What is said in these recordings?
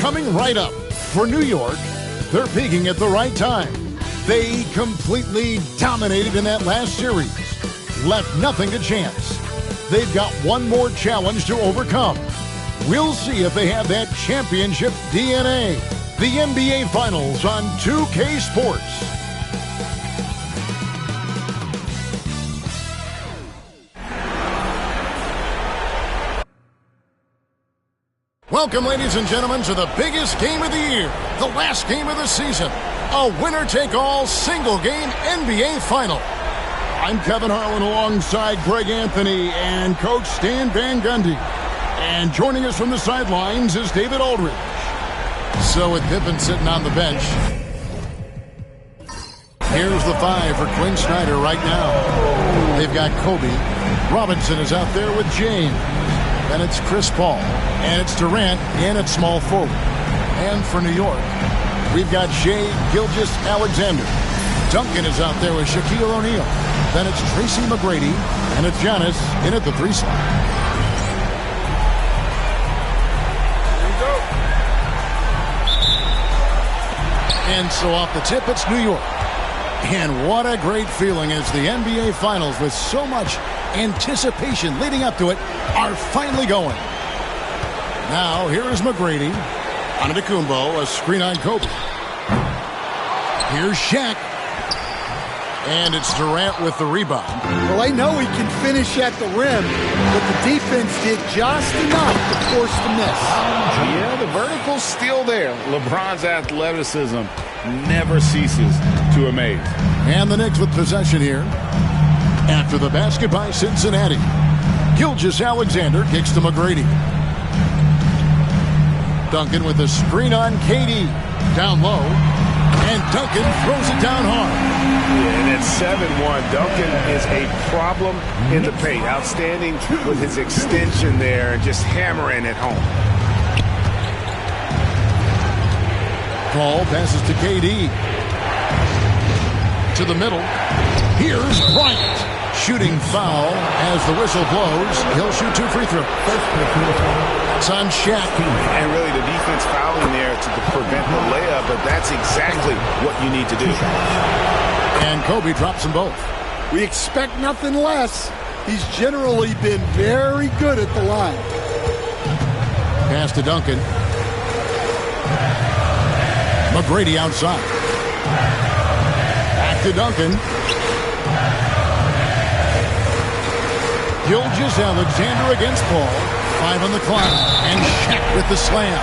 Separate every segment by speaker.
Speaker 1: coming right up. For New York, they're peaking at the right time. They completely dominated in that last series. Left nothing to chance. They've got one more challenge to overcome. We'll see if they have that championship DNA. The NBA Finals on 2K Sports. Welcome, ladies and gentlemen, to the biggest game of the year, the last game of the season, a winner-take-all single-game NBA Final. I'm Kevin Harlan alongside Greg Anthony and Coach Stan Van Gundy. And joining us from the sidelines is David Aldridge. So with Pippen sitting on the bench, here's the five for Quinn Snyder right now. They've got Kobe. Robinson is out there with James. Then it's Chris Paul. And it's Durant in at small forward. And for New York, we've got Shai Gilgeous-Alexander. Duncan is out there with Shaquille O'Neal. Then it's Tracy McGrady. And it's Giannis in at the 3 slot. And so off the tip, it's New York. And what a great feeling as the NBA Finals, with so much anticipation leading up to it, are finally going. Now, here is McGrady. Antetokounmpo, a screen on Kobe. Here's Shaq. And it's Durant with the rebound.
Speaker 2: Well, I know he can finish at the rim, but the defense did just enough to force the miss.
Speaker 3: Yeah, the vertical's still there. LeBron's athleticism never ceases to amaze.
Speaker 1: And the Knicks with possession here. After the basket by Cincinnati. Gilgeous-Alexander kicks to McGrady. Duncan with a screen on KD. Down low. And Duncan throws it down hard.
Speaker 3: Yeah, and at 7-1, Duncan is a problem in the paint. Outstanding with his extension there and just hammering it home.
Speaker 1: Paul passes to KD. To the middle. Here's Bryant. Shooting foul as the whistle blows. He'll shoot 2 free throws. It's on Shaq.
Speaker 3: And really the defense fouling there to prevent the layup, but that's exactly what you need to do.
Speaker 1: And Kobe drops them both.
Speaker 2: We expect nothing less. He's generally been very good at the line.
Speaker 1: Pass to Duncan. McGrady outside. Back to Duncan. Gilgeous-Alexander against Paul. 5 on the clock. And Shaq with the slam.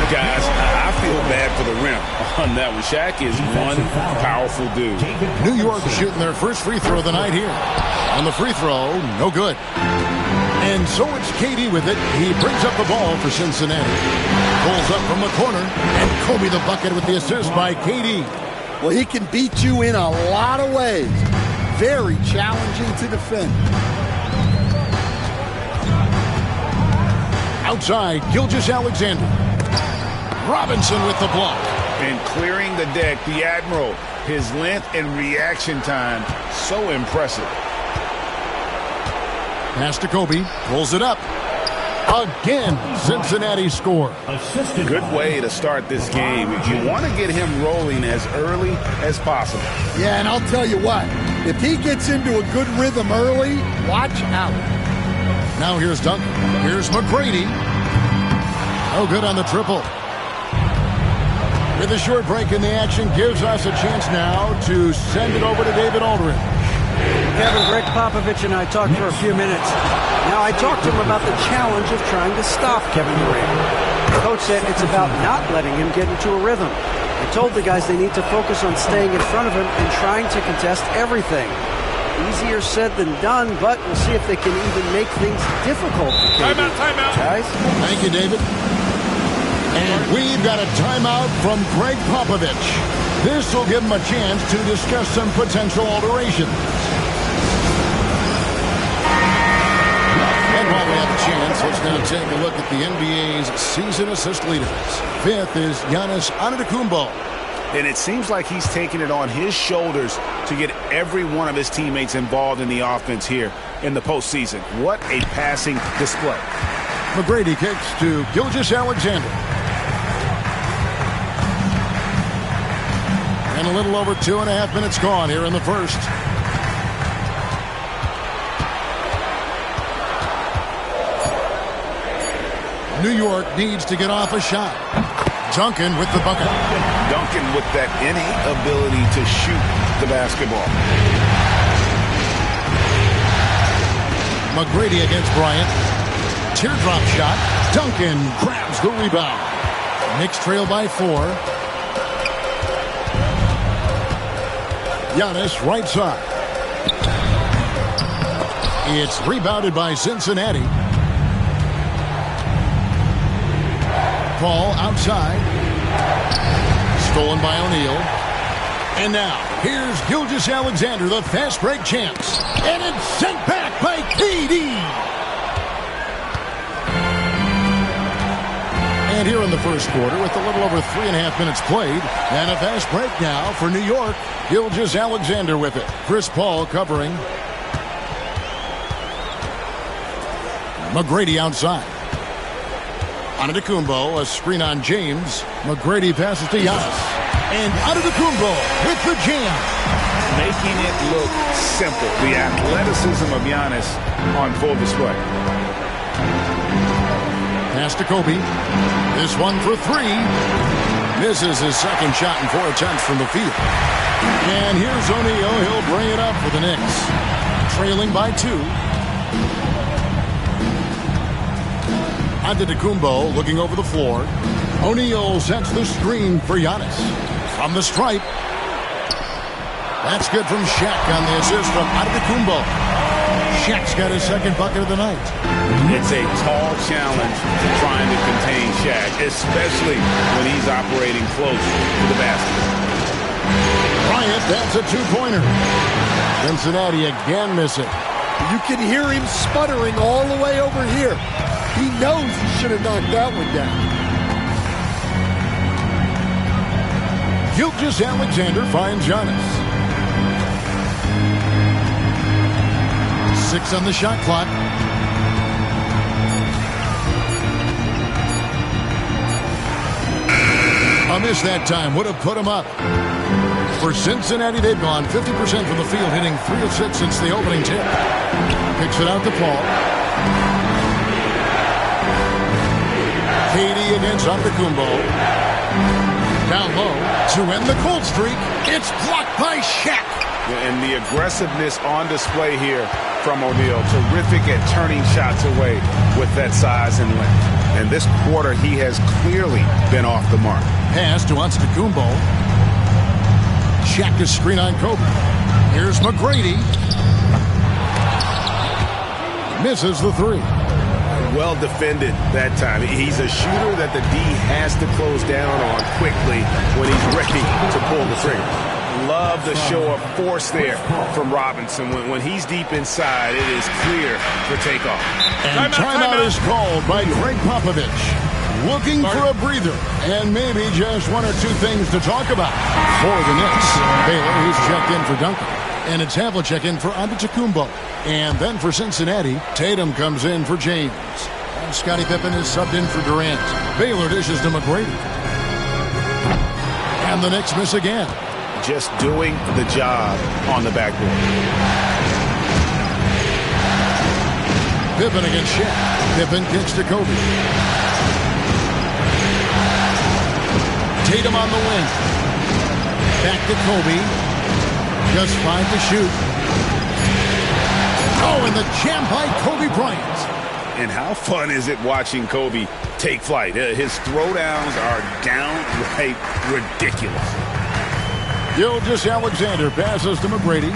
Speaker 3: Guys, I feel bad for the rim on that one. Shaq is one powerful dude.
Speaker 1: New York shooting their first free throw of the night here. On the free throw, no good. And so it's KD with it. He brings up the ball for Cincinnati. Pulls up from the corner. And Kobe the bucket with the assist by KD.
Speaker 2: Well, he can beat you in a lot of ways. Very challenging to defend.
Speaker 1: Outside, Gilgeous-Alexander. Robinson with the block.
Speaker 3: And clearing the deck, the Admiral. His length and reaction time, so impressive.
Speaker 1: Pass to Kobe. Pulls it up. Again, Cincinnati score.
Speaker 3: Good way to start this game. You want to get him rolling as early as possible.
Speaker 2: Yeah, and I'll tell you what. If he gets into a good rhythm early, watch out.
Speaker 1: Now here's Duncan. Here's McGrady. No good on the triple. With a short break in the action, gives us a chance now to send it over to David Aldridge.
Speaker 4: Kevin, Greg Popovich and I talked for a few minutes. Now, I talked to him about the challenge of trying to stop Kevin Durant. The coach said it's about not letting him get into a rhythm. I told the guys they need to focus on staying in front of him and trying to contest everything. Easier said than done, but we'll see if they can even make things difficult for KD.
Speaker 3: Timeout.
Speaker 4: Guys?
Speaker 1: Thank you, David. And we've got a timeout from Greg Popovich. This will give him a chance to discuss some potential alterations. And while we have a chance, let's now take a look at the NBA's season assist leaders. 5th is Giannis Antetokounmpo.
Speaker 3: And it seems like he's taking it on his shoulders to get every one of his teammates involved in the offense here in the postseason. What a passing display.
Speaker 1: McGrady kicks to Gilgeous-Alexander. And a little over 2.5 minutes gone here in the first. New York needs to get off a shot. Duncan with the bucket.
Speaker 3: Duncan with that innate ability to shoot the basketball.
Speaker 1: McGrady against Bryant. Teardrop shot. Duncan grabs the rebound. Knicks trail by 4. Giannis right side. It's rebounded by Cincinnati. Ball outside. Stolen by O'Neal. And now, here's Gilgeous-Alexander, the fast break chance. And it's sent back by KD. And here in the first quarter, with a little over 3.5 minutes played, and a fast break now for New York. Gilgeous-Alexander with it. Chris Paul covering. McGrady outside. Antetokounmpo, a screen on James. McGrady passes to Giannis. And Antetokounmpo with the jam.
Speaker 3: Making it look simple. The athleticism of Giannis on full display.
Speaker 1: Pass to Kobe. This one for 3. Misses his second shot in 4 attempts from the field. And here's O'Neal. He'll bring it up for the Knicks. Trailing by 2. Antetokounmpo looking over the floor. O'Neal sets the screen for Giannis. From the stripe. That's good from Shaq on the assist from Antetokounmpo. Shaq's got his second bucket of the night.
Speaker 3: It's a tall challenge trying to contain Shaq, especially when he's operating close to the basket.
Speaker 1: Bryant, that's a 2-pointer. Cincinnati again missing.
Speaker 2: You can hear him sputtering all the way over here. He knows he should have knocked that one down.
Speaker 1: Gilgeous-Alexander finds Giannis. 6 on the shot clock. A miss that time would have put him up. For Cincinnati, they've gone 50% from the field, hitting 3 of 6 since the opening tip. Picks it out to Paul. KD against Antetokounmpo. Down low to end the cold streak. It's blocked by Shaq.
Speaker 3: And the aggressiveness on display here from O'Neal. Terrific at turning shots away with that size and length. And this quarter, he has clearly been off the mark.
Speaker 1: Pass to Antetokounmpo. Shaq is screen on Kobe. Here's McGrady. Misses the 3.
Speaker 3: Well defended that time. He's a shooter that the D has to close down on quickly when he's ready to pull the trigger. Love the show of force there from Robinson. When he's deep inside, it is clear for takeoff.
Speaker 1: And timeout is called by Greg Popovich. Looking for a breather and maybe just 1 or 2 things to talk about for the Knicks. Baylor, who's checked in for Duncan. And it's Havlicek in for Antetokounmpo. And then for Cincinnati, Tatum comes in for James. And Scottie Pippen is subbed in for Durant. Baylor dishes to McGrady. And the Knicks miss again.
Speaker 3: Just doing the job on the backboard.
Speaker 1: Pippen against Shaq. Pippen kicks to Kobe. Tatum on the wing. Back to Kobe. Just 5 to shoot. Oh, and the jam by Kobe Bryant.
Speaker 3: And how fun is it watching Kobe take flight? His throwdowns are downright ridiculous.
Speaker 1: Gilgeous-Alexander passes to McGrady.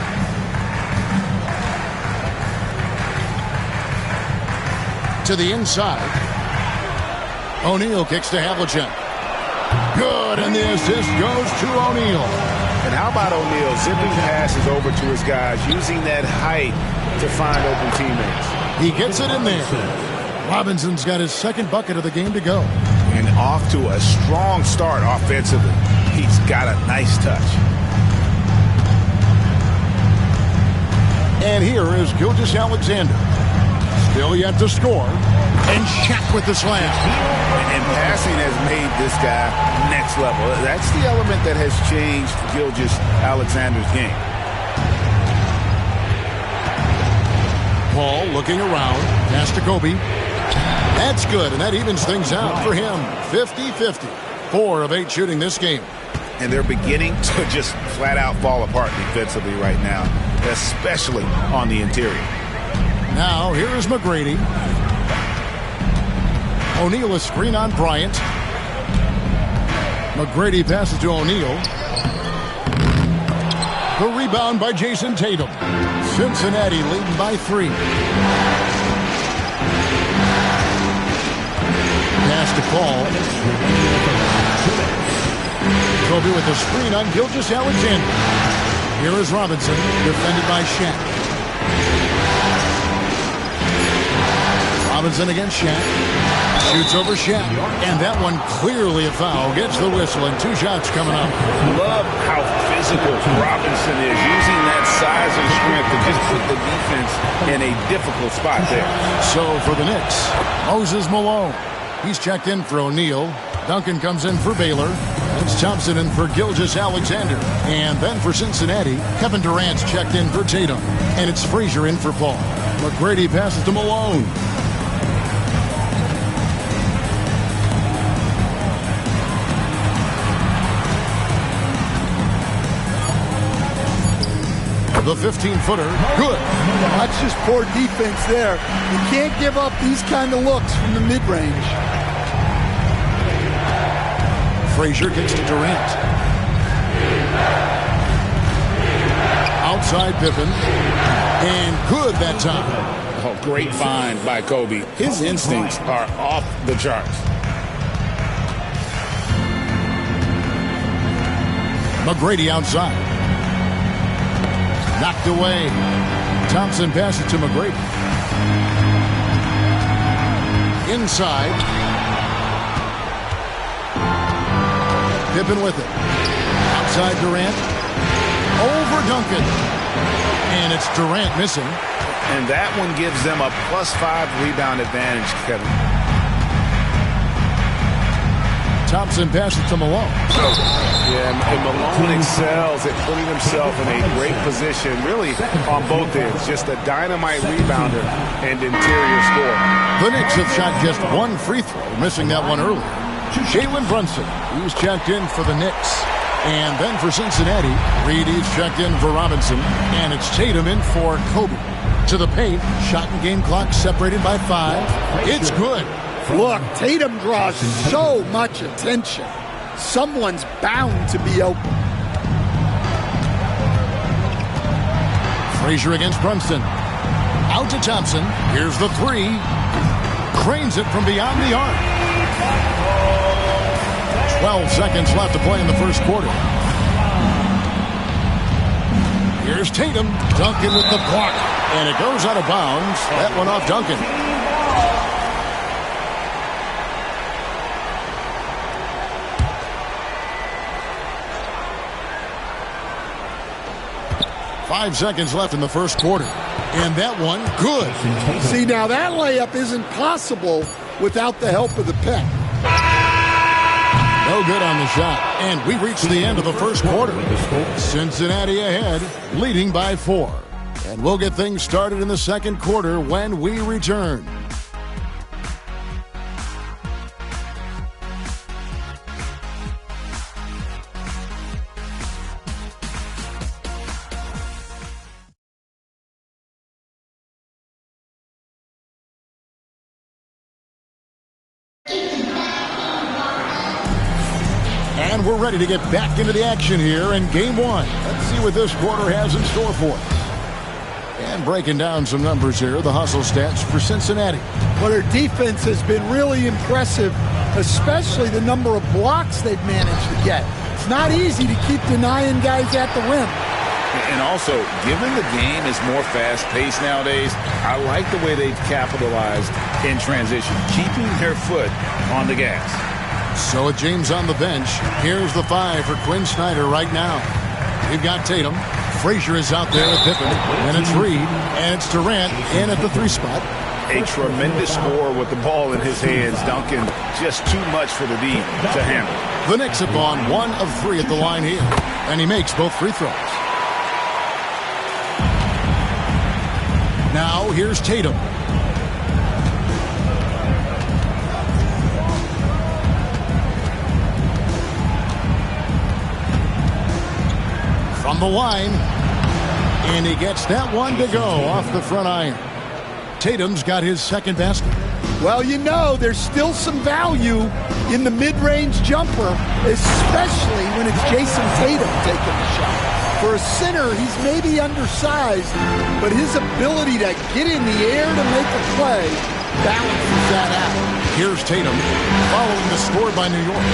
Speaker 1: To the inside. O'Neal kicks to Havlicek. Good, and the assist goes to O'Neal.
Speaker 3: And how about O'Neal zipping passes over to his guys, using that height to find open teammates.
Speaker 1: He gets it in there. Robinson's got his second bucket of the game to go.
Speaker 3: And off to a strong start offensively. He's got a nice touch.
Speaker 1: And here is Gilgeous-Alexander. Still yet to score. And Shaq with the slam.
Speaker 3: And passing has made
Speaker 5: this guy next level. That's the element that has changed Gilgeous-Alexander's game.
Speaker 1: Paul looking around. Pass to Kobe. That's good, and that evens things out for him. 50-50. 4 of 8 shooting this game.
Speaker 5: And they're beginning to just flat out fall apart defensively right now, especially on the interior.
Speaker 1: Now, here is McGrady. O'Neal a screen on Bryant. McGrady passes to O'Neal. The rebound by Jason Tatum. Cincinnati leading by 3. Pass to Paul. Kobe with the screen on Gilgeous-Alexander. Here is Robinson, defended by Shaq. Robinson against Shaq. Shoots over Shaq. And that one clearly a foul. Gets the whistle, and 2 shots coming up.
Speaker 5: Love how physical Robinson is, using that size and strength to just put the defense in a difficult spot there.
Speaker 1: So for the Knicks, Moses Malone. He's checked in for O'Neal. Duncan comes in for Baylor. It's Thompson in for Gilgeous-Alexander. And then for Cincinnati, Kevin Durant's checked in for Tatum. And it's Frazier in for Paul. McGrady passes to Malone. The 15-footer, good.
Speaker 2: That's just poor defense there. You can't give up these kind of looks from the mid-range.
Speaker 1: Frazier kicks to Durant. Outside Pippen. And good that time.
Speaker 5: Oh, great find by Kobe. His instincts are off the charts.
Speaker 1: McGrady outside. Knocked away. Thompson passes to McGrady. Inside. Pippen with it. Outside Durant. Over Duncan. And it's Durant missing.
Speaker 5: And that one gives them a +5 rebound advantage, Kevin.
Speaker 1: Thompson passes to Malone.
Speaker 3: Yeah, and Malone excels at putting himself in a great position, really on both ends. Just a dynamite rebounder and interior scorer.
Speaker 1: The Knicks have shot just 1 free throw, missing that one earlier. Jalen Brunson, he's checked in for the Knicks. And then for Cincinnati, Reedy's checked in for Robinson. And it's Tatum in for Kobe. To the paint, shot and game clock separated by 5. It's good.
Speaker 2: Look, Tatum draws so much attention. Someone's bound to be open.
Speaker 1: Frazier against Brunson. Out to Thompson. Here's the 3. Cranes it from beyond the arc. 12 seconds left to play in the first quarter. Here's Tatum. Duncan with the block. And it goes out of bounds. That one off Duncan. Five seconds left in the first quarter. And that one, good.
Speaker 2: See, now that layup isn't possible without the help of the pick.
Speaker 1: No good on the shot. And we reach the end of the first quarter. Cincinnati ahead, leading by 4. And we'll get things started in the second quarter when we return. And we're ready to get back into the action here in Game 1. Let's see what this quarter has in store for us. And breaking down some numbers here, the hustle stats for Cincinnati.
Speaker 2: Well, their defense has been really impressive, especially the number of blocks they've managed to get. It's not easy to keep denying guys at the rim.
Speaker 5: And also, given the game is more fast-paced nowadays, I like the way they've capitalized in transition, keeping their foot on the gas.
Speaker 1: So with James on the bench, here's the 5 for Quinn Snyder right now. We've got Tatum. Frazier is out there with Pippen. And it's Reed. And it's Durant in at the 3 spot.
Speaker 3: A tremendous score with the ball in his hands. Duncan, just too much for the D to handle.
Speaker 1: The Knicks have gone 1 of 3 at the line here, and he makes both free throws. Now here's Tatum. From the line, and he gets that one to go off the front iron. Tatum's got his second basket.
Speaker 2: Well, you know, there's still some value in the mid-range jumper, especially when it's Jason Tatum taking the shot. For a center, he's maybe undersized, but his ability to get in the air to make a play balances that out.
Speaker 1: Here's Tatum following the score by New York.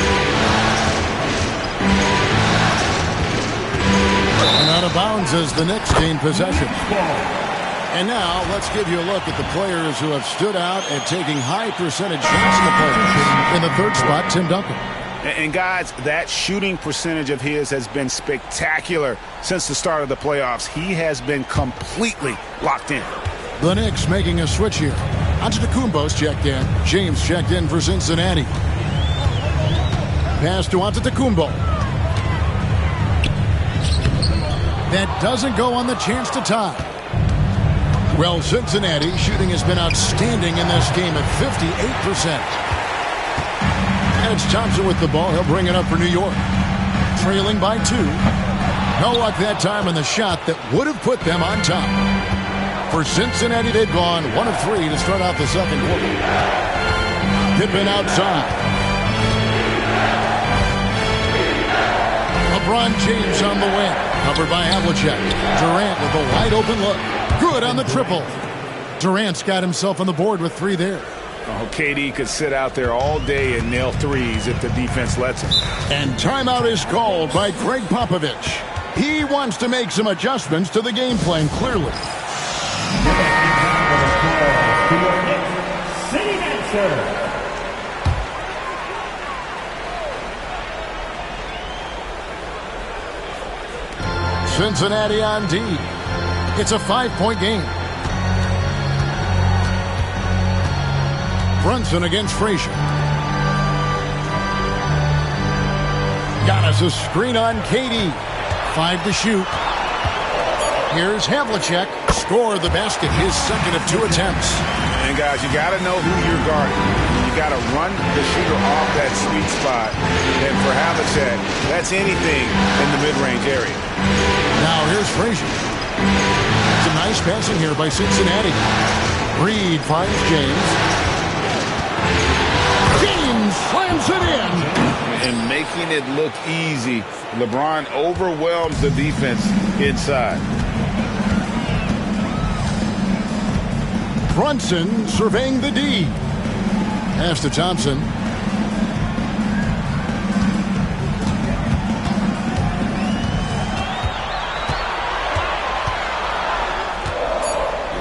Speaker 1: And out of bounds as the Knicks gain possession. And now let's give you a look at the players who have stood out at taking high percentage shots in the playoffs. In the third spot, Tim Duncan.
Speaker 3: And guys, that shooting percentage of his has been spectacular since the start of the playoffs. He has been completely locked in.
Speaker 1: The Knicks making a switch here. Antetokounmpo's checked in. James checked in for Cincinnati. Pass to Antetokounmpo. That doesn't go on the chance to tie. Well, Cincinnati shooting has been outstanding in this game at 58%. And it's Thompson with the ball. He'll bring it up for New York. Trailing by 2. No luck that time on the shot that would have put them on top. For Cincinnati, they've gone 1 of 3 to start out the second quarter. Pippen outside. LeBron James on the wing. Covered by Havlicek. Durant with a wide open look. Good on the triple. Durant's got himself on the board with 3 there.
Speaker 3: Oh, KD could sit out there all day and nail threes if the defense lets him.
Speaker 1: And timeout is called by Greg Popovich. He wants to make some adjustments to the game plan, clearly. Cincinnati on D. It's a 5-point game. Brunson against Frazier. Giannis a screen on KD. 5 to shoot. Here's Havlicek. Score the basket. His second of 2 attempts.
Speaker 3: And guys, you got to know who you're guarding. You got to run the shooter off that sweet spot. And for Havlicek, that's anything in the mid-range area.
Speaker 1: Now here's Frazier. Some nice passing here by Cincinnati. Reed finds James. James slams it in.
Speaker 5: And making it look easy. LeBron overwhelms the defense inside.
Speaker 1: Brunson surveying the D. Pass to Thompson.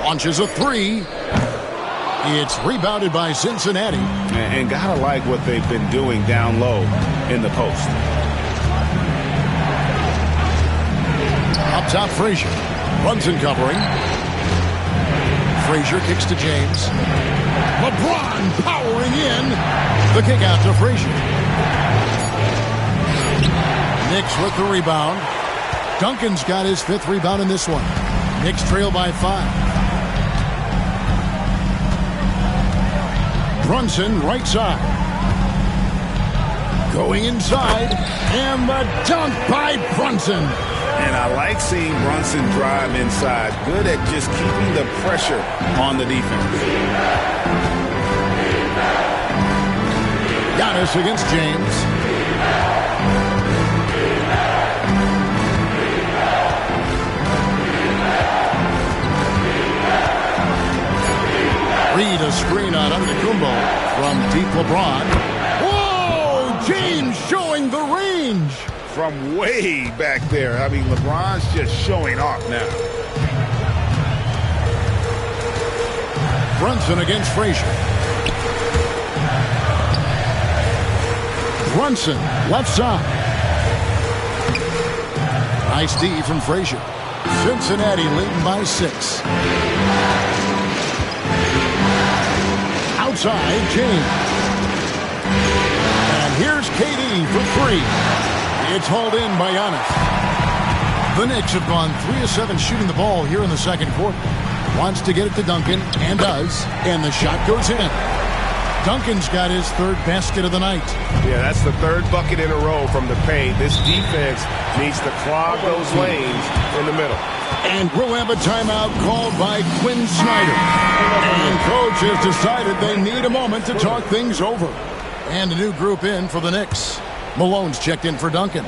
Speaker 1: Launches a 3. It's rebounded by Cincinnati.
Speaker 3: And gotta like what they've been doing down low in the post.
Speaker 1: Up top, Frazier. Brunson covering. Frazier kicks to James. LeBron powering in. The kick out to Frazier. Knicks with the rebound. Duncan's got his 5th rebound in this one. Knicks trail by 5. Brunson right side. Going inside. And the dunk by Brunson.
Speaker 3: And I like seeing Brunson drive inside. Good at just keeping the pressure on the defense.
Speaker 1: Giannis against James. Reed a screen on Antetokounmpo from deep LeBron. Whoa! James showing the range.
Speaker 3: From way back there. I mean, LeBron's just showing off now.
Speaker 1: Brunson against Frazier. Brunson, left side. Nice D from Frazier. Cincinnati leading by 6. outside, James. And here's KD for three. It's hauled in by Giannis. The Knicks have gone 3 of 7 shooting the ball here in the second quarter. Wants to get it to Duncan, and does. And the shot goes in. Duncan's got his third basket of the night.
Speaker 3: Yeah, that's the third bucket in a row from the paint. This defense needs to clog those lanes in the middle.
Speaker 1: And we'll have a timeout called by Quinn Snyder. And coach has decided they need a moment to talk things over. And a new group in for the Knicks. Malone's checked in for Duncan.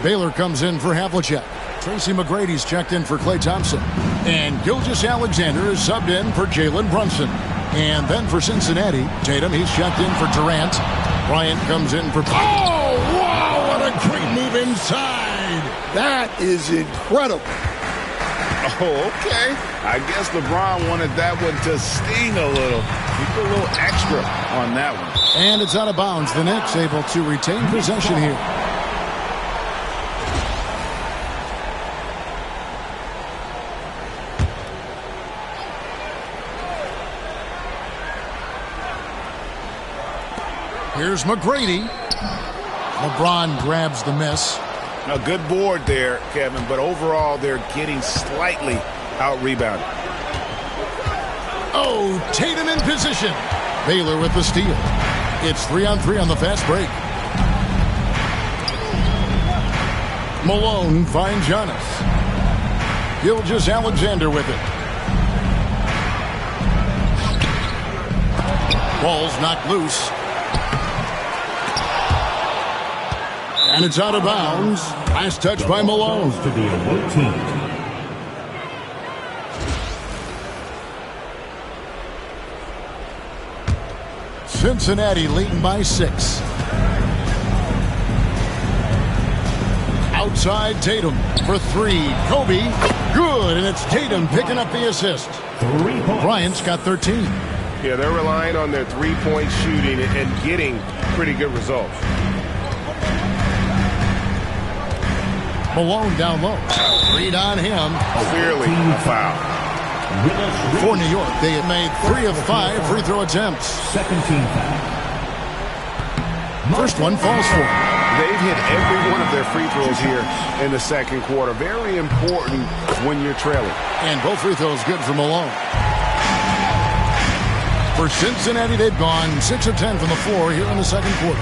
Speaker 1: Baylor comes in for Havlicek. Tracy McGrady's checked in for Klay Thompson. And Gilgeous-Alexander is subbed in for Jalen Brunson. And then for Cincinnati, Tatum, he's checked in for Durant. Bryant comes in for... Oh, wow, what a great move inside.
Speaker 2: That is incredible.
Speaker 5: Oh, okay. I guess LeBron wanted that one to sting a little. He put a little extra on that one.
Speaker 1: And it's out of bounds. The Knicks able to retain possession here. Here's McGrady. LeBron grabs the miss.
Speaker 5: A good board there, Kevin, but overall they're getting slightly out-rebounded.
Speaker 1: Oh, Tatum in position. Baylor with the steal. It's 3-on-3 on the fast break. Malone finds Giannis. Gilgeous-Alexander with it. Ball's knocked loose. And it's out of bounds. Last touch by Malone.
Speaker 6: To be a good team.
Speaker 1: Cincinnati leading by 6. Outside Tatum for 3. Kobe, good, and it's Tatum picking up the assist.
Speaker 6: 3 points.
Speaker 1: Bryant's got 13.
Speaker 3: Yeah, they're relying on their three-point shooting and getting pretty good results.
Speaker 1: Malone down low. Read on him.
Speaker 3: Clearly a foul.
Speaker 1: For New York, they have made 3 of 5 free throw attempts.
Speaker 6: Second team foul.
Speaker 1: First one falls for him.
Speaker 3: They've hit every one of their free throws here in the second quarter. Very important when you're trailing.
Speaker 1: And both free throws good for Malone. For Cincinnati, they've gone 6 of 10 from the floor here in the second quarter.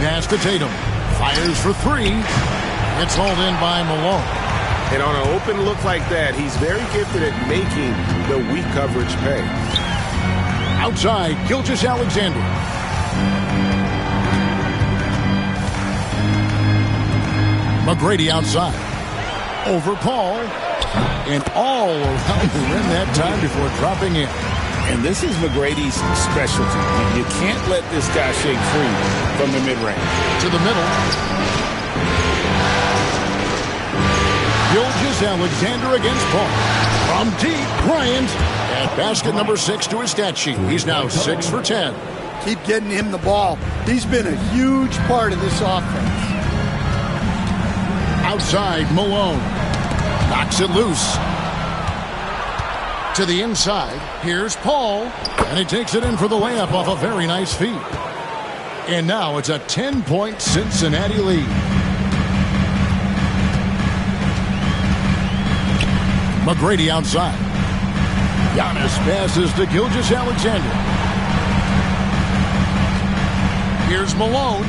Speaker 1: Pass to Tatum. Fires for 3. It's hauled in by Malone.
Speaker 3: And on an open look like that, he's very gifted at making the weak coverage pay.
Speaker 1: Outside, Gilgeous-Alexander. McGrady outside. Over Paul. And all around the rim that time before dropping in.
Speaker 5: And this is McGrady's specialty. You can't let this guy shake free from the mid-range.
Speaker 1: To the middle. Gilgeous-Alexander against Paul. From deep, Bryant at basket number 6 to his stat sheet. He's now 6 for 10.
Speaker 2: Keep getting him the ball. He's been a huge part of this offense.
Speaker 1: Outside, Malone. Knocks it loose. To the inside. Here's Paul. And he takes it in for the layup off a very nice feed. And now it's a 10-point Cincinnati lead. McGrady outside. Giannis passes to Gilgeous-Alexander. Here's Malone.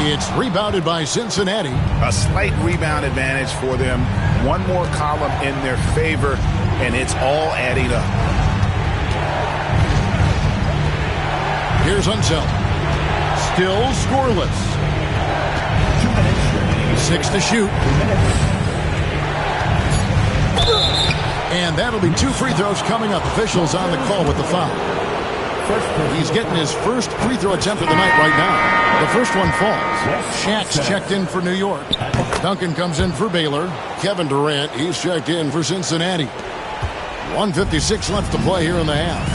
Speaker 1: It's rebounded by Cincinnati.
Speaker 5: A slight rebound advantage for them. One more column in their favor, and it's all adding up.
Speaker 1: Here's Unseld. Still scoreless. 6 to shoot. And that'll be 2 free throws coming up. Officials on the call with the foul. He's getting his first free throw attempt of the night right now. The first one falls. Shaq's checked in for New York. Duncan comes in for Baylor. Kevin Durant, he's checked in for Cincinnati. 1:56 left to play here in the half.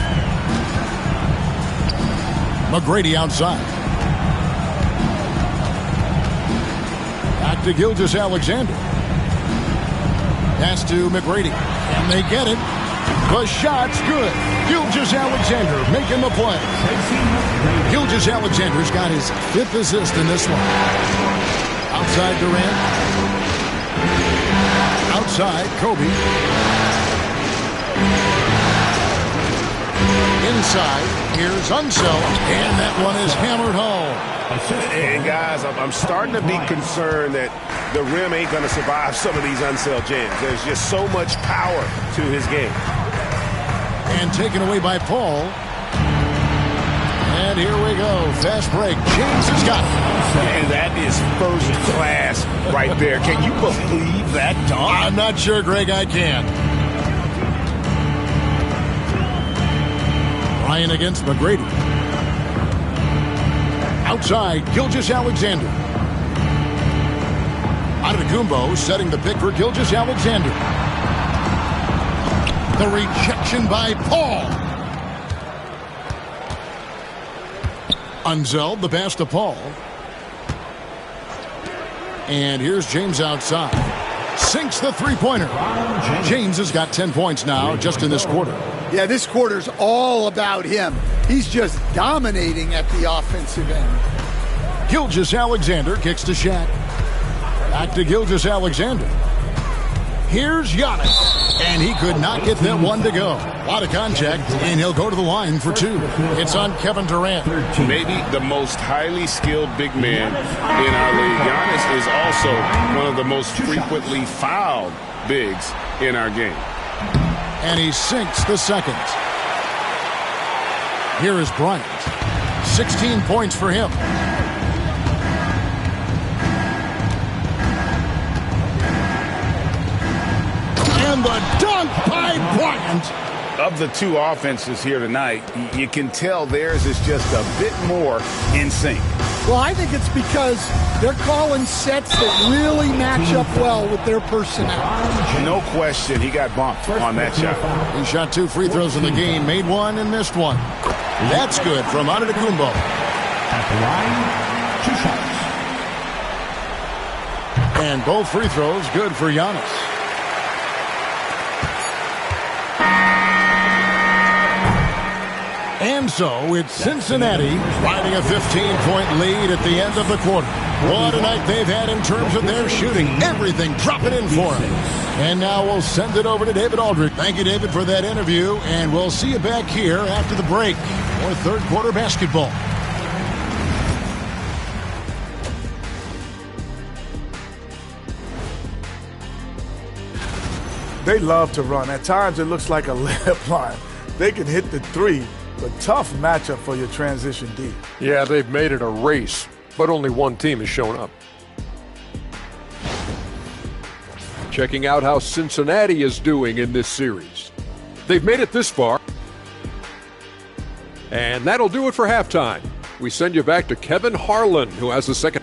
Speaker 1: McGrady outside. Back to Gilgeous-Alexander. Pass to McGrady. And they get it. The shot's good. Gilgeous-Alexander making the play. Gilgeous-Alexander's got his 5th assist in this one. Outside Durant. Outside Kobe. Inside, here's Unseld, and that one is hammered home.
Speaker 3: And guys, I'm starting to be concerned that the rim ain't going to survive some of these Unseld jams. There's just so much power to his game.
Speaker 1: And taken away by Paul. And here we go. Fast break. James has got it.
Speaker 3: And that is first class right there. Can you believe that dunk?
Speaker 1: I'm not sure, Greg, I can. Ryan against McGrady. Outside, Gilgeous-Alexander. Antetokounmpo setting the pick for Gilgeous-Alexander. The rejection by Paul. Unseld, the pass to Paul. And here's James outside. Sinks the three-pointer. James has got 10 points now just in this quarter.
Speaker 2: Yeah, this quarter's all about him. He's just dominating at the offensive end.
Speaker 1: Gilgeous-Alexander kicks to Shaq. Back to Gilgeous-Alexander. Here's Giannis. And he could not get that one to go. A lot of contact, and he'll go to the line for 2. It's on Kevin Durant.
Speaker 5: Maybe the most highly skilled big man in our league. Giannis is also one of the most frequently fouled bigs in our game.
Speaker 1: And he sinks the second. Here is Bryant. 16 points for him. And the dunk by Bryant.
Speaker 5: Of the two offenses here tonight, you can tell theirs is just a bit more in sync.
Speaker 2: Well, I think it's because they're calling sets that really match up well with their personnel.
Speaker 5: No question, he got bumped on that shot.
Speaker 1: He shot 2 free throws in the game, made 1 and missed 1. That's good from Antetokounmpo.
Speaker 6: At the line, 2 shots.
Speaker 1: And both free throws good for Giannis. And so it's Cincinnati riding a 15-point lead at the end of the quarter. What a night they've had in terms of their shooting. Everything dropping in for them. And now we'll send it over to David Aldridge. Thank you, David, for that interview. And we'll see you back here after the break for third quarter basketball.
Speaker 7: They love to run. At times it looks like a layup line. They can hit the 3. But tough matchup for your transition D.
Speaker 8: Yeah, they've made it a race, but only one team has shown up. Checking out how Cincinnati is doing in this series. They've made it this far. And that'll do it for halftime. We send you back to Kevin Harlan, who has the second.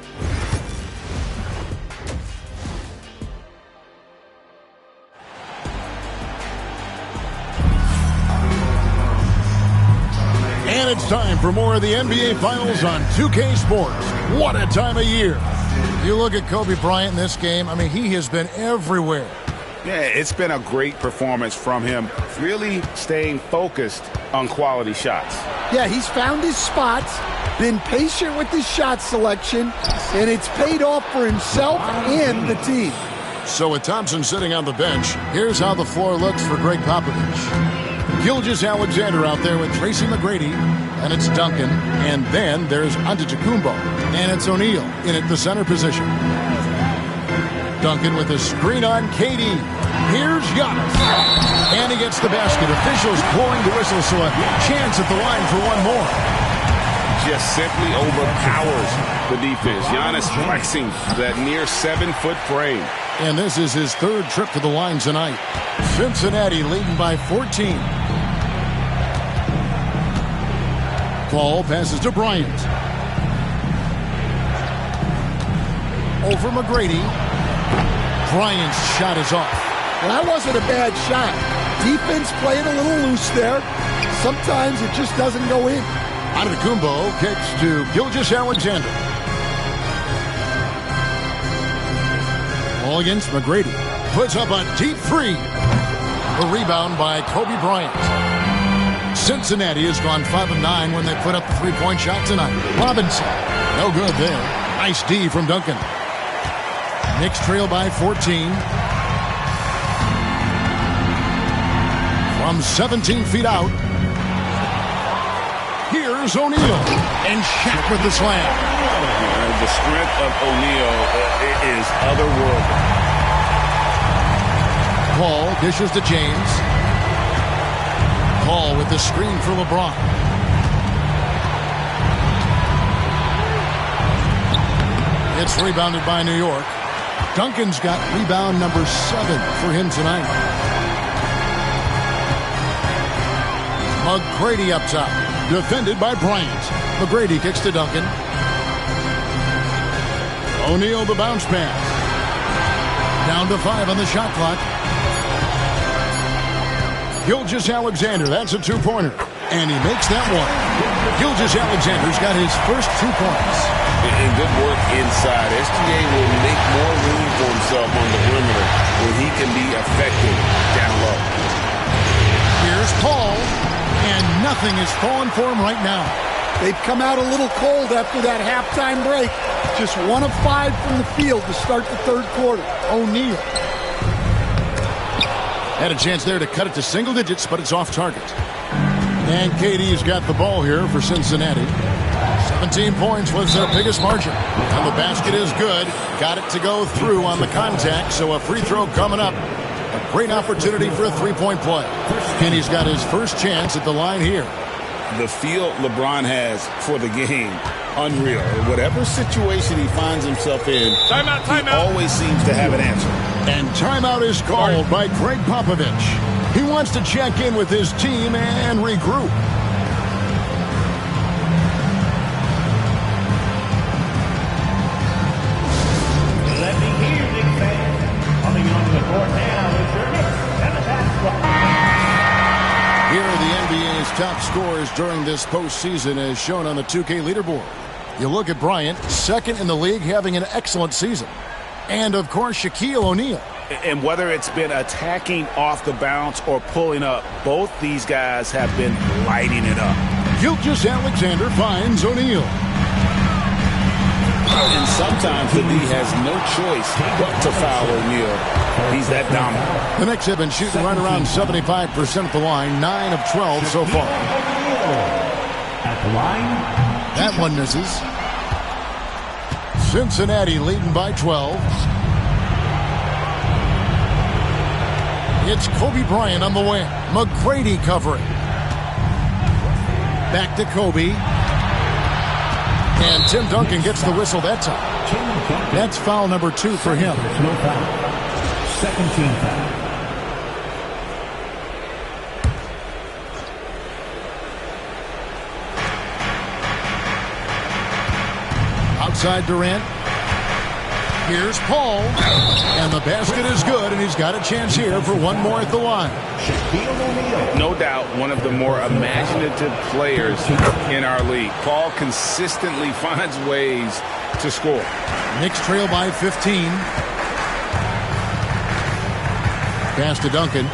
Speaker 1: And it's time for more of the NBA Finals on 2K Sports. What a time of year. You look at Kobe Bryant in this game, I mean, he has been everywhere.
Speaker 5: Yeah, it's been a great performance from him, really staying focused on quality shots.
Speaker 2: Yeah, he's found his spots, been patient with his shot selection, and it's paid off for himself and the team.
Speaker 1: So with Thompson sitting on the bench, here's how the floor looks for Greg Popovich. Gilgeous-Alexander out there with Tracy McGrady, and it's Duncan, and then there's Antetokounmpo, and it's O'Neal in at the center position. Duncan with a screen on KD. Here's Giannis, and he gets the basket. Officials blowing the whistle, so a chance at the line for one more.
Speaker 5: Just simply overpowers the defense. Giannis flexing that near 7-foot frame.
Speaker 1: And this is his 3rd trip to the line tonight. Cincinnati leading by 14. Paul passes to Bryant. Over McGrady. Bryant's shot is off.
Speaker 2: Well, that wasn't a bad shot. Defense playing a little loose there. Sometimes it just doesn't go in.
Speaker 1: Antetokounmpo kicks to Gilgeous-Alexander. Ball against McGrady. Puts up a deep 3. The rebound by Kobe Bryant. Cincinnati has gone 5 of 9 when they put up the three-point shot tonight. Robinson, no good there. Nice D from Duncan. Knicks trail by 14. From 17 feet out, here's O'Neal. And Shaq with the slam.
Speaker 5: The strength of O'Neal is otherworldly.
Speaker 1: Paul dishes to James. Paul with the screen for LeBron. It's rebounded by New York. Duncan's got rebound number 7 for him tonight. McGrady up top. Defended by Bryant. McGrady kicks to Duncan. O'Neal the bounce pass. Down to 5 on the shot clock. Gilgeous-Alexander, that's a two-pointer. And he makes that one. Gilgeous-Alexander's got his first 2 points.
Speaker 5: And good work inside. SGA will make more room for himself on the perimeter where he can be effective down low.
Speaker 1: Here's Paul. And nothing is falling for him right now.
Speaker 2: They've come out a little cold after that halftime break. Just 1 of 5 from the field to start the third quarter.
Speaker 1: O'Neal had a chance there to cut it to single digits, but it's off target. And KD's got the ball here for Cincinnati. 17 points was their biggest margin. And the basket is good. Got it to go through on the contact, so a free throw coming up. A great opportunity for a three-point play. Kenny's got his first chance at the line here.
Speaker 5: The feel LeBron has for the game, unreal. Whatever situation he finds himself in, he always seems to have an answer.
Speaker 1: And timeout is called by Greg Popovich. He wants to check in with his team and regroup.
Speaker 6: Let me hear you, big fan. Coming onto the court now is your Knicks and the basketball.
Speaker 1: Here are the NBA's top scorers during this postseason as shown on the 2K leaderboard. You look at Bryant, second in the league, having an excellent season. And, of course, Shaquille O'Neal.
Speaker 3: And whether it's been attacking off the bounce or pulling up, both these guys have been lighting it up.
Speaker 1: Gilgeous-Alexander finds O'Neal.
Speaker 5: And sometimes the D has no choice but to foul O'Neal. He's that dominant.
Speaker 1: The Knicks have been shooting right around 75% at the line, 9 of 12 so far.
Speaker 6: At the line,
Speaker 1: that one misses. Cincinnati leading by 12. It's Kobe Bryant on the wing. McGrady covering. Back to Kobe. And Tim Duncan gets the whistle that time. That's foul number 2 for him.
Speaker 6: no foul. Second team foul.
Speaker 1: Outside Durant. Here's Paul. And the basket is good, and he's got a chance here for one more at the line.
Speaker 5: No doubt one of the more imaginative players in our league. Paul consistently finds ways to score.
Speaker 1: Knicks trail by 15. Pass to Duncan.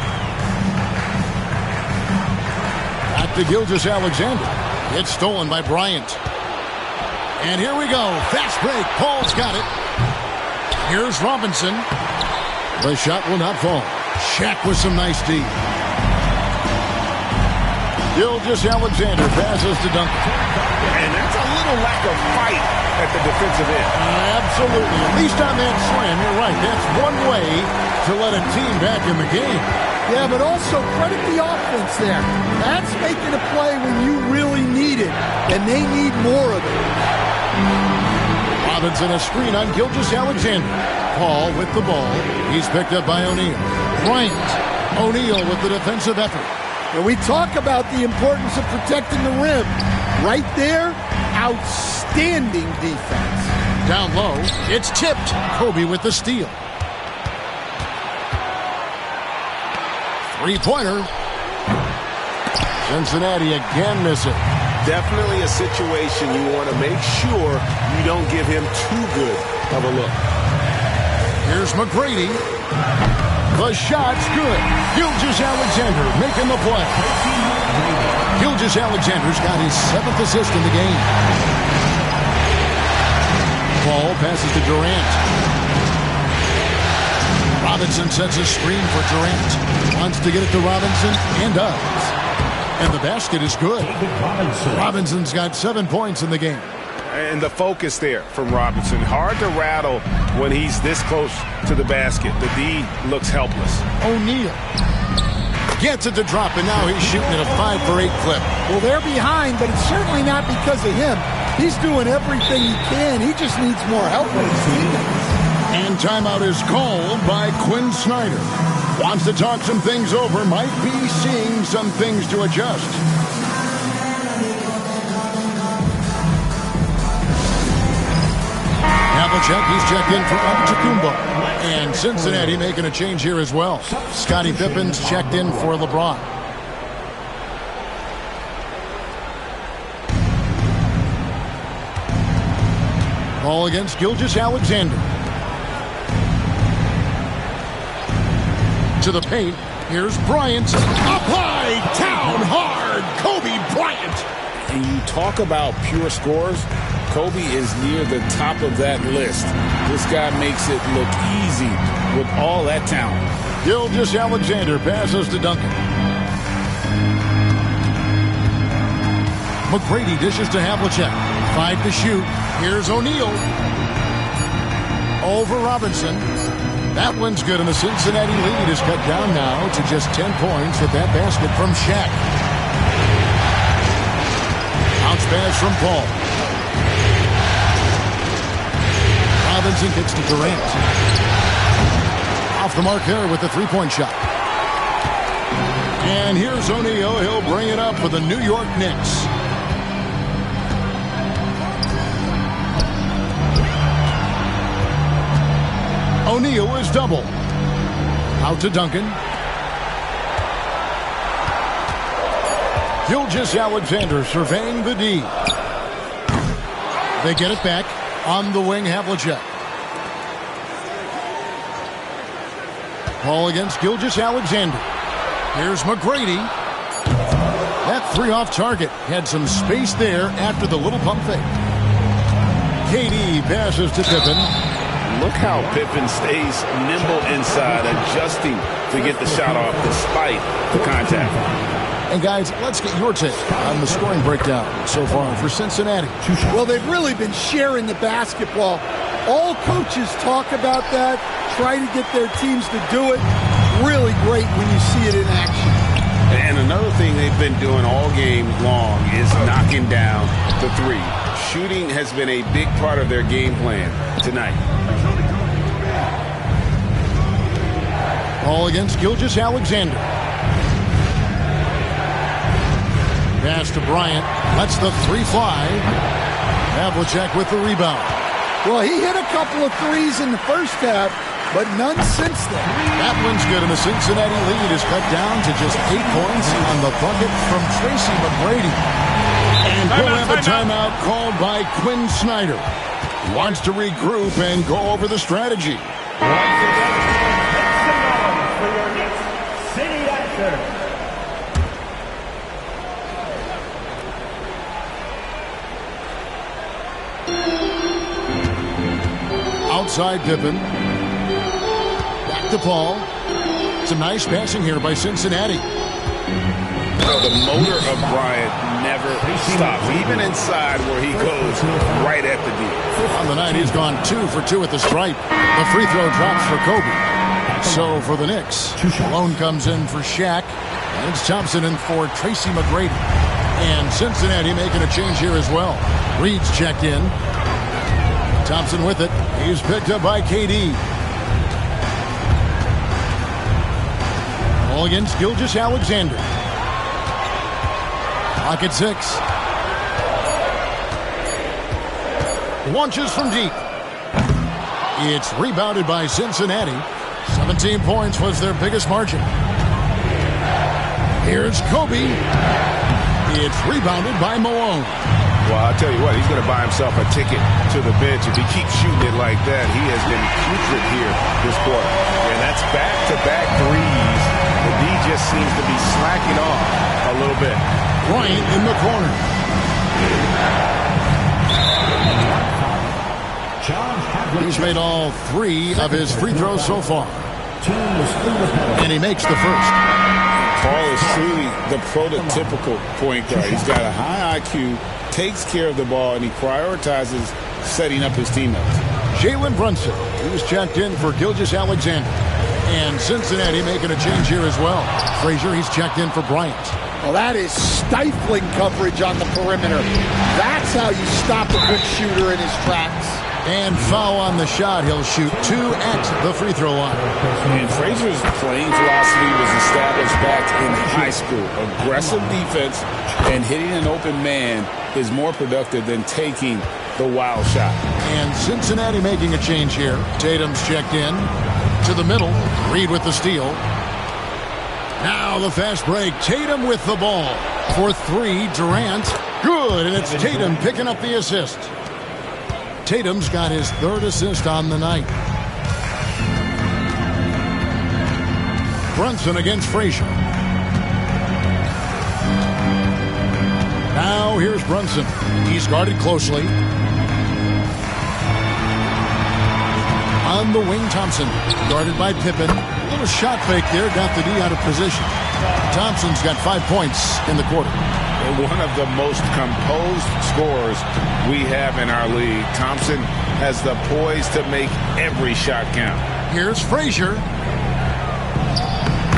Speaker 1: Back to Gilgeous-Alexander. It's stolen by Bryant. And here we go. Fast break. Paul's got it. Here's Robinson. The shot will not fall. Shaq with some nice D. Gilgeous-Alexander passes to Duncan.
Speaker 3: And that's a little lack of fight at the defensive end.
Speaker 1: Absolutely. At least on that slam, you're right. That's one way to let a team back in the game.
Speaker 2: Yeah, but also credit the offense there. That's making a play when you really need it, and they need more of it.
Speaker 1: Robinson a screen on Gilgeous-Alexander. Paul with the ball. He's picked up by O'Neal. Bryant. O'Neal with the defensive effort.
Speaker 2: And we talk about the importance of protecting the rim. Right there, outstanding defense.
Speaker 1: Down low, it's tipped. Kobe with the steal. Three-pointer. Cincinnati again missing.
Speaker 3: Definitely a situation you want to make sure you don't give him too good of a look.
Speaker 1: Here's McGrady. The shot's good. Gilgeous-Alexander making the play. Gilgeous-Alexander's got his 7th assist in the game. Ball passes to Durant. Robinson sets a screen for Durant. Wants to get it to Robinson and does. And the basket is good. Robinson's got 7 points in the game.
Speaker 3: And the focus there from Robinson. Hard to rattle when he's this close to the basket. The D looks helpless.
Speaker 1: O'Neal gets it to drop, and now he's shooting at a 5 for 8 clip.
Speaker 2: Well, they're behind, but it's certainly not because of him. He's doing everything he can. He just needs more help with his teammates.
Speaker 1: And timeout is called by Quinn Snyder. Wants to talk some things over. Might be seeing some things to adjust. Havlicek, he's checked in for Antetokounmpo. And Cincinnati making a change here as well. Scottie Pippen's checked in for LeBron. Ball against Gilgeous-Alexander. To the paint. Here's Bryant. Up high, down hard. Kobe Bryant.
Speaker 5: And you talk about pure scores, Kobe is near the top of that list. This guy makes it look easy with all that talent.
Speaker 1: Gilgeous-Alexander passes to Duncan. McGrady dishes to Havlicek. 5 to shoot. Here's O'Neal. Over Robinson. That one's good, and the Cincinnati lead is cut down now to just 10 points with that basket from Shaq. Bounce pass from Paul. Robinson kicks to Durant. Off the mark there with the three-point shot. And here's O'Neal. He'll bring it up for the New York Knicks. O'Neal is double. Out to Duncan. Gilgeous-Alexander surveying the D. They get it back. On the wing, Havlicek. Ball against Gilgeous-Alexander. Here's McGrady. That 3 off target. Had some space there after the little pump fake. KD passes to Pippen.
Speaker 3: Look how Pippen stays nimble inside, adjusting to get the shot off despite the contact.
Speaker 1: And guys, let's get your take on the scoring breakdown so far for Cincinnati.
Speaker 2: Well, they've really been sharing the basketball. All coaches talk about that, try to get their teams to do it. Really great when you see it in action.
Speaker 3: And another thing they've been doing all game long is knocking down the 3. Shooting has been a big part of their game plan tonight.
Speaker 1: Ball against Gilgeous-Alexander. Pass to Bryant. Lets the 3 fly. Havlicek with the rebound.
Speaker 2: Well, he hit a couple of threes in the first half, but none since then.
Speaker 1: That one's good, and the Cincinnati lead is cut down to just 8 points on the bucket from Tracy McGrady. And we'll have a timeout called by Quinn Snyder. He wants to regroup and go over the strategy.
Speaker 6: Once again, make some noise for your Knicks City Answer.
Speaker 1: Outside Pippen. Back to Paul. Some nice passing here by Cincinnati.
Speaker 3: So the motor of Bryant never stops, even inside where he goes right at the D.
Speaker 1: On the night, he's gone 2 for 2 at the stripe. The free throw drops for Kobe. So for the Knicks, Malone comes in for Shaq. And it's Thompson in for Tracy McGrady. And Cincinnati making a change here as well. Reed's checked in. Thompson with it. He's picked up by KD. Ball against Gilgeous-Alexander. Clock at 6. Launches from deep. It's rebounded by Cincinnati. 17 points was their biggest margin. Here's Kobe. It's rebounded by Malone.
Speaker 3: Well, I'll tell you what, he's going to buy himself a ticket to the bench if he keeps shooting it like that. He has been putrid here this quarter. And that's back-to-back threes. The D just seems to be slacking off a little bit.
Speaker 1: Bryant in the corner. He's made all 3 of his free throws so far. And he makes the first.
Speaker 5: Paul is truly the prototypical point guard. He's got a high IQ, takes care of the ball, and he prioritizes setting up his teammates.
Speaker 1: Jalen Brunson, he was checked in for Gilgeous-Alexander. And Cincinnati making a change here as well. Frazier, he's checked in for Bryant.
Speaker 2: Well, that is stifling coverage on the perimeter. That's how you stop a good shooter in his tracks.
Speaker 1: And foul on the shot. He'll shoot 2 at the free throw line.
Speaker 5: And Frazier's playing philosophy was established back in high school. Aggressive defense and hitting an open man is more productive than taking the wild shot.
Speaker 1: And Cincinnati making a change here. Tatum's checked in to the middle. Reed with the steal. Now the fast break. Tatum with the ball. For 3, Durant. Good, and it's Tatum picking up the assist. Tatum's got his 3rd assist on the night. Brunson against Frazier. Now here's Brunson. He's guarded closely. On the wing, Thompson. Guarded by Pippen. A little shot fake there. Got the D out of position. Thompson's got 5 points in the quarter.
Speaker 5: One of the most composed scorers we have in our league. Thompson has the poise to make every shot count.
Speaker 1: Here's Frazier.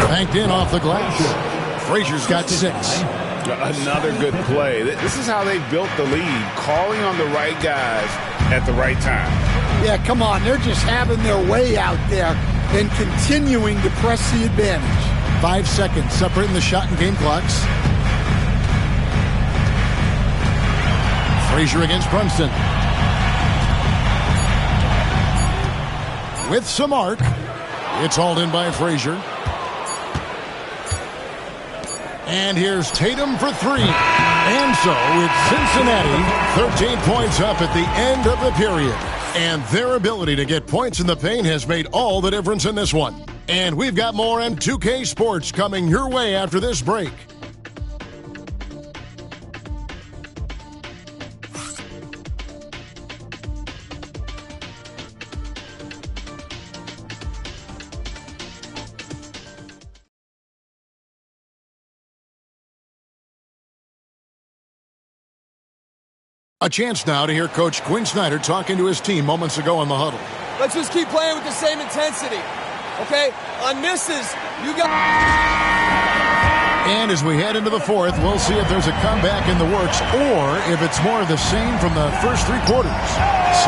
Speaker 1: Banked in off the glass. Frazier's got 6.
Speaker 5: Another good play. This is how they built the lead, calling on the right guys at the right time.
Speaker 2: Yeah, come on. They're just having their way out there and continuing to press the advantage.
Speaker 1: 5 seconds separating the shot and game clocks. Frazier against Brunson. With some arc. It's hauled in by Frazier. And here's Tatum for 3. And so it's Cincinnati, 13 points up at the end of the period. And their ability to get points in the paint has made all the difference in this one. And we've got more on 2K Sports coming your way after this break. A chance now to hear Coach Quinn Snyder talking to his team moments ago in the huddle.
Speaker 9: Let's just keep playing with the same intensity, okay? On misses, you got...
Speaker 1: And as we head into the 4th, we'll see if there's a comeback in the works or if it's more of the same from the first 3 quarters.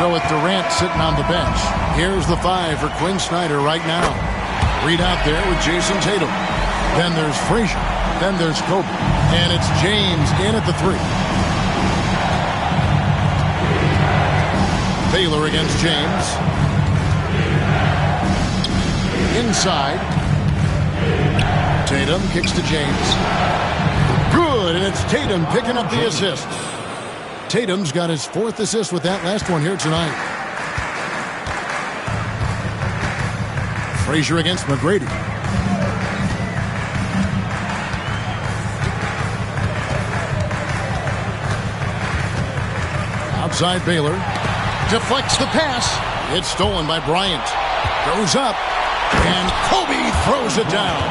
Speaker 1: So with Durant sitting on the bench, here's the 5 for Quinn Snyder right now. Reed out there with Jason Tatum. Then there's Frazier. Then there's Kobe. And it's James in at the 3. Baylor against James. Inside. Tatum kicks to James. Good, and it's Tatum picking up the assist. Tatum's got his 4th assist with that last one here tonight. Frazier against McGrady. Outside Baylor. Deflects the pass. It's stolen by Bryant. Goes up. And Kobe throws it down.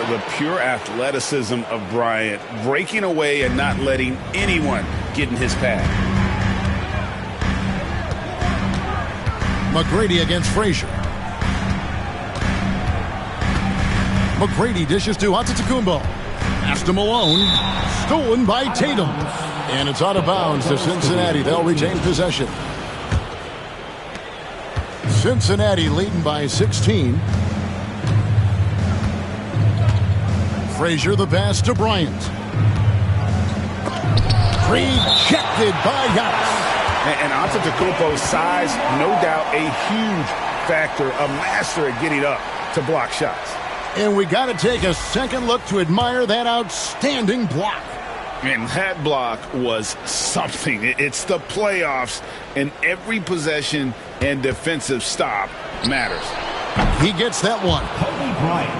Speaker 5: The pure athleticism of Bryant, breaking away and not letting anyone get in his path.
Speaker 1: McGrady against Frazier. McGrady dishes to Antetokounmpo. Pass to Malone. Stolen by Tatum. And it's out of bounds to Cincinnati. They'll retain possession. Cincinnati leading by 16. Frazier the pass to Bryant. Rejected by Giannis.
Speaker 5: And Antetokounmpo's size, no doubt a huge factor, a master at getting up to block shots.
Speaker 1: And we got to take a second look to admire that outstanding block.
Speaker 5: And that block was something. It's the playoffs, and every possession and defensive stop matters.
Speaker 1: He gets that one.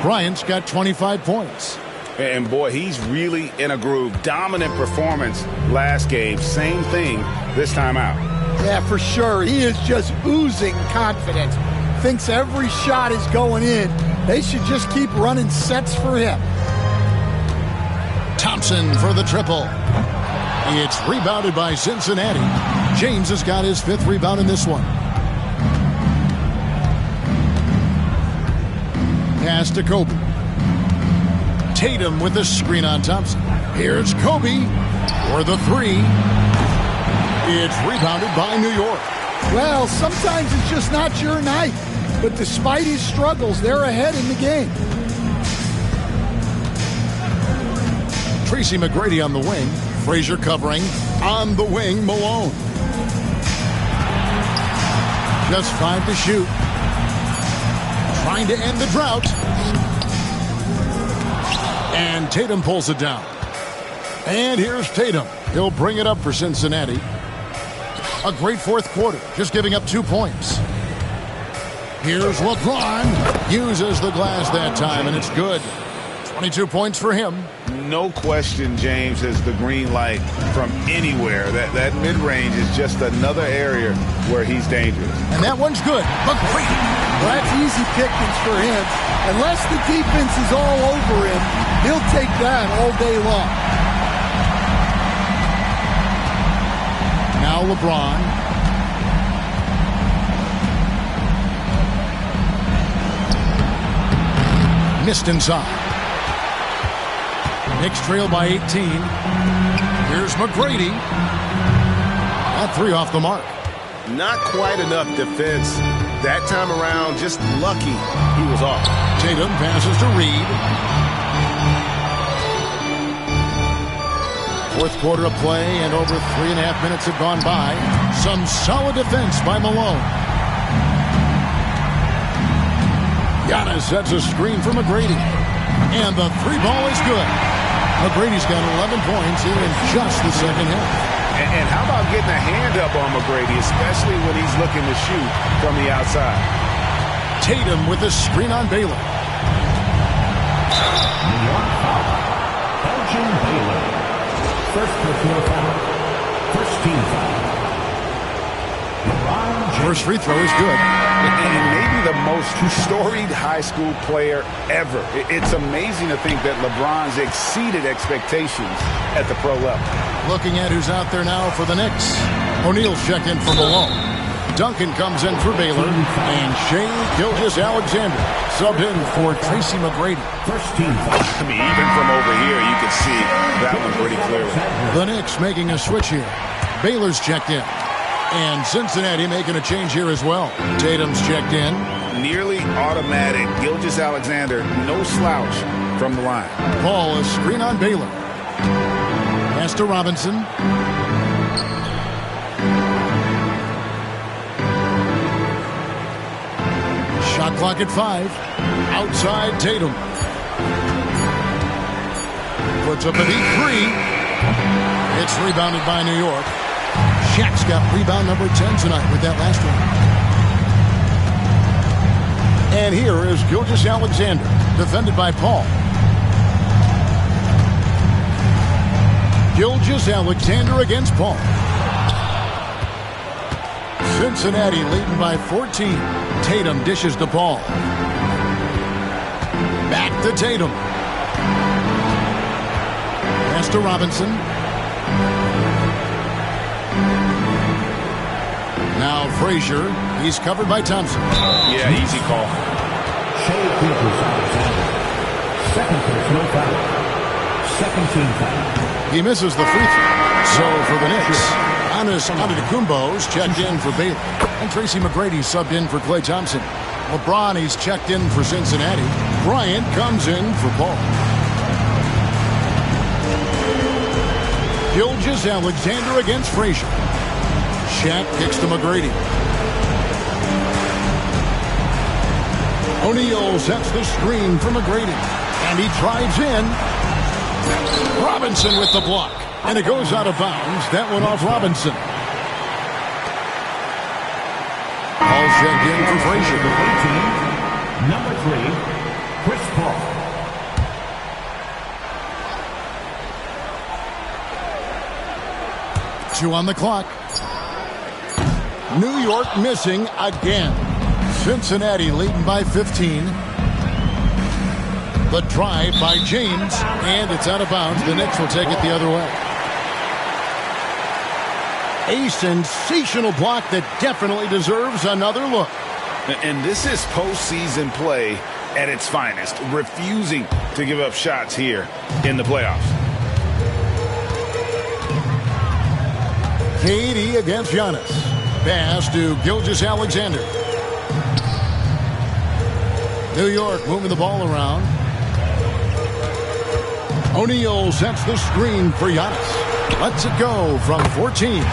Speaker 1: Bryant's got 25 points.
Speaker 5: And boy, he's really in a groove. Dominant performance last game. Same thing this time out.
Speaker 2: Yeah, for sure. He is just oozing confidence. Thinks every shot is going in. They should just keep running sets for him.
Speaker 1: Thompson for the triple. It's rebounded by Cincinnati. James has got his 5th rebound in this one. Pass to Kobe. Tatum with the screen on Thompson. Here's Kobe for the 3. It's rebounded by New York.
Speaker 2: Well, sometimes it's just not your night. But despite his struggles, they're ahead in the game.
Speaker 1: Tracy McGrady on the wing. Frazier covering. On the wing, Malone. Just 5 to shoot. Trying to end the drought. And Tatum pulls it down. And here's Tatum. He'll bring it up for Cincinnati. A great 4th quarter, just giving up 2 points. Here's LeBron. Uses the glass that time, and it's good. 22 points for him.
Speaker 5: No question, James has the green light from anywhere. That mid-range is just another area where he's dangerous.
Speaker 1: And that one's good. McGrady.
Speaker 2: Well, that's easy pickings for him. Unless the defense is all over him, he'll take that all day long.
Speaker 1: Now LeBron. Missed inside. Knicks trail by 18. Here's McGrady. That 3 off the mark.
Speaker 3: Not quite enough defense that time around. Just lucky he was off.
Speaker 1: Tatum passes to Reed. 4th quarter of play, and over 3.5 minutes have gone by. Some solid defense by Malone. Giannis sets a screen for McGrady. And the 3 ball is good. McGrady's got 11 points here in just the second half.
Speaker 5: And how about getting a hand up on McGrady, especially when he's looking to shoot from the outside?
Speaker 1: Tatum with the screen on Baylor.
Speaker 6: Elgin Baylor. First personal foul. First team foul.
Speaker 1: First free throw is good.
Speaker 5: And maybe the most storied high school player ever. It's amazing to think that LeBron's exceeded expectations at the pro level.
Speaker 1: Looking at who's out there now for the Knicks. O'Neal's checked in for Malone. Duncan comes in for Baylor. And Shea Gilgeous-Alexander subbed in for Tracy McGrady.
Speaker 6: First team foul.
Speaker 5: I mean, even from over here, you can see that one pretty clearly.
Speaker 1: The Knicks making a switch here. Baylor's checked in. And Cincinnati making a change here as well. Tatum's checked in.
Speaker 5: Nearly automatic. Gilgeous-Alexander, no slouch from the line.
Speaker 1: Paul, a screen on Baylor. Pass to Robinson. Shot clock at 5. Outside Tatum. Puts up a deep 3. It's rebounded by New York. Shaq's got rebound number 10 tonight with that last one. And here is Gilgeous-Alexander, defended by Paul. Gilgeous-Alexander against Paul. Cincinnati leading by 14. Tatum dishes to Paul. Back to Tatum. Pass to Robinson. Now Frazier. He's covered by Thompson.
Speaker 5: Yeah, easy call.
Speaker 6: Second personal foul. Second team foul.
Speaker 1: He misses the free throw. So for the Knicks, Giannis Antetokounmpo's checked in for Baylor. And Tracy McGrady subbed in for Klay Thompson. LeBron, he's checked in for Cincinnati. Bryant comes in for Paul. Gilgeous-Alexander against Frazier. Shaq kicks to McGrady. O'Neal sets the screen for McGrady. And he drives in. Robinson with the block. And it goes out of bounds. That one off Robinson. Ball checked in for Frazier.
Speaker 6: Number 3, Chris Paul.
Speaker 1: Two on the clock. New York missing again. Cincinnati leading by 15. The drive by James, and it's out of bounds. The Knicks will take it the other way. A sensational block that definitely deserves another look.
Speaker 5: And this is postseason play at its finest, refusing to give up shots here in the playoffs.
Speaker 1: KD against Giannis. Pass to Gilgeous-Alexander. New York moving the ball around. O'Neal sets the screen for Giannis. Lets it go from 14.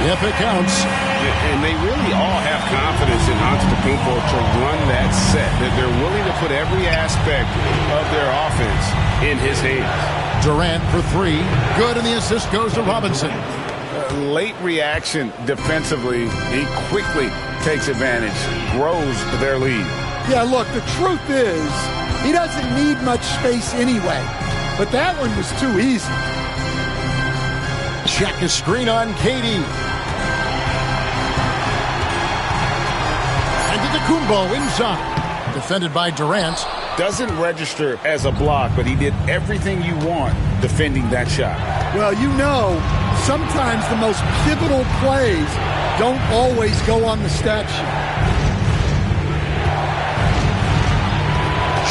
Speaker 1: If it counts.
Speaker 5: And they really all have confidence in Antetokounmpo to run that set. That they're willing to put every aspect of their offense in his hands.
Speaker 1: Durant for 3. Good, and the assist goes to Robinson.
Speaker 5: Late reaction defensively. He quickly takes advantage, grows their lead.
Speaker 2: Yeah, look, the truth is he doesn't need much space anyway. But that one was too easy.
Speaker 1: Check a screen on KD. And Antetokounmpo inside. Defended by Durant.
Speaker 5: Doesn't register as a block, but he did everything you want defending that shot.
Speaker 2: Well, you know, sometimes the most pivotal plays don't always go on the stat sheet.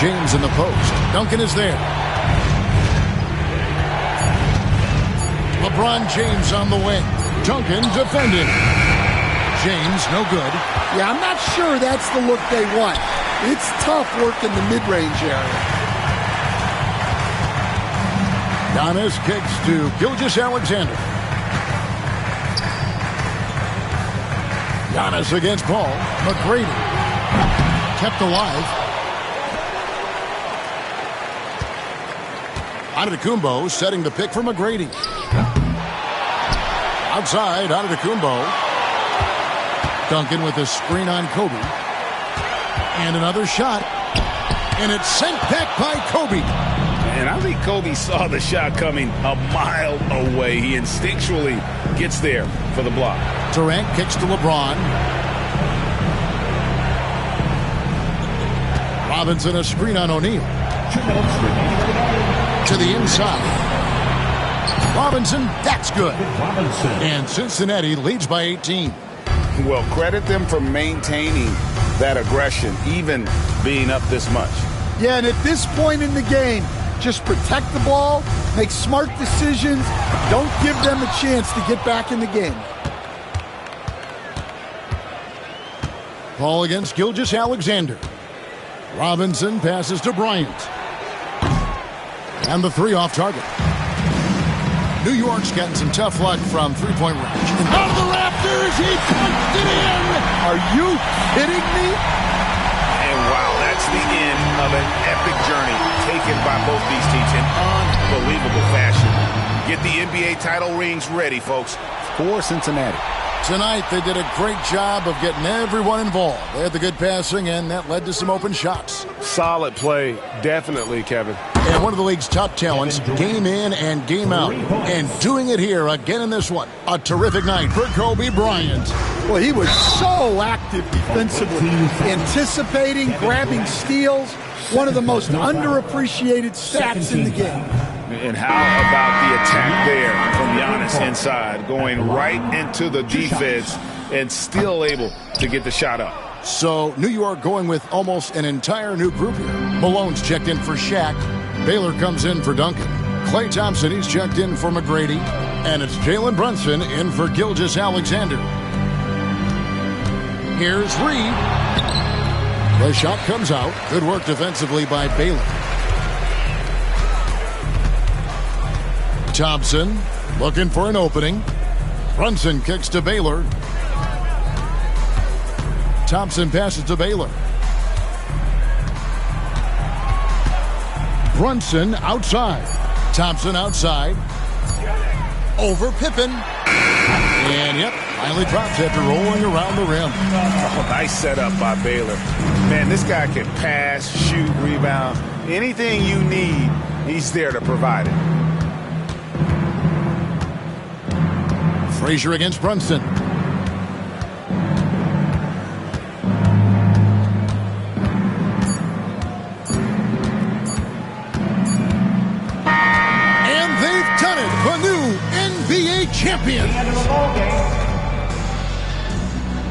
Speaker 1: James in the post. Duncan is there. LeBron James on the wing. Duncan defending. James, no good.
Speaker 2: Yeah, I'm not sure that's the look they want. It's tough work in the mid-range area.
Speaker 1: Giannis kicks to Gilgeous-Alexander. Giannis against Paul. McGrady. Kept alive. Antetokounmpo setting the pick for McGrady. Outside, Antetokounmpo. Duncan with a screen on Kobe. And another shot. And it's sent back by Kobe.
Speaker 5: And I think Kobe saw the shot coming a mile away. He instinctually gets there for the block.
Speaker 1: Durant kicks to LeBron. Robinson a screen on O'Neal. To the inside. Robinson, that's good. And Cincinnati leads by 18.
Speaker 5: Well, credit them for maintaining that aggression, even being up this much.
Speaker 2: Yeah, and at this point in the game, just protect the ball, make smart decisions, don't give them a chance to get back in the game.
Speaker 1: Ball against Gilgeous-Alexander. Robinson passes to Bryant. And the 3 off target. New York's getting some tough luck from three-point range. And out of the rafters, he punched it in!
Speaker 2: Are you kidding me?
Speaker 3: And wow, that's the end of an epic journey taken by both these teams in unbelievable fashion. Get the NBA title rings ready, folks, for Cincinnati.
Speaker 1: Tonight, they did a great job of getting everyone involved. They had the good passing, and that led to some open shots.
Speaker 3: Solid play, definitely, Kevin.
Speaker 1: And one of the league's top talents, game in and game out. And doing it here again in this one. A terrific night for Kobe Bryant.
Speaker 2: Well, he was so active defensively, anticipating, grabbing steals. One of the most underappreciated stats in the game.
Speaker 5: And how about the attack there from Giannis inside, going right into the defense and still able to get the shot up.
Speaker 1: So New York going with almost an entire new group here. Malone's checked in for Shaq. Baylor comes in for Duncan. Klay Thompson, he's checked in for McGrady. And it's Jalen Brunson in for Gilgeous-Alexander. Here's Reed. The shot comes out. Good work defensively by Baylor. Thompson looking for an opening. Brunson kicks to Baylor. Thompson passes to Baylor. Brunson outside. Thompson outside. Over Pippen. And, yep, finally drops after rolling around the rim.
Speaker 3: Oh, nice setup by Baylor. Man, this guy can pass, shoot, rebound. Anything you need, he's there to provide it.
Speaker 1: Frazier against Brunson. And they've done it. The new NBA champions.
Speaker 6: The end of the ball game.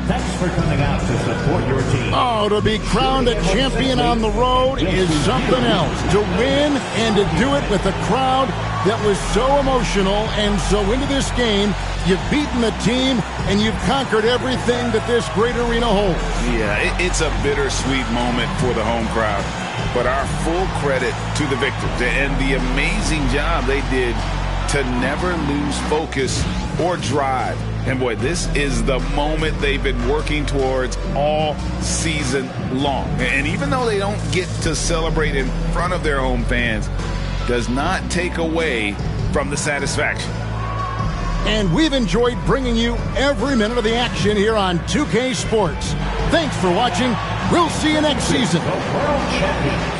Speaker 6: Thanks for coming out to support your team.
Speaker 1: Oh, to be crowned a champion on the road is something else. To win and to do it with a crowd that was so emotional and so into this game, you've beaten the team and you've conquered everything that this great arena holds.
Speaker 5: Yeah, it's a bittersweet moment for the home crowd. But our full credit to the victors and the amazing job they did to never lose focus or drive. And boy, this is the moment they've been working towards all season long. And even though they don't get to celebrate in front of their home fans, does not take away from the satisfaction.
Speaker 1: And we've enjoyed bringing you every minute of the action here on 2K Sports. Thanks for watching. We'll see you next season.
Speaker 6: The world champion.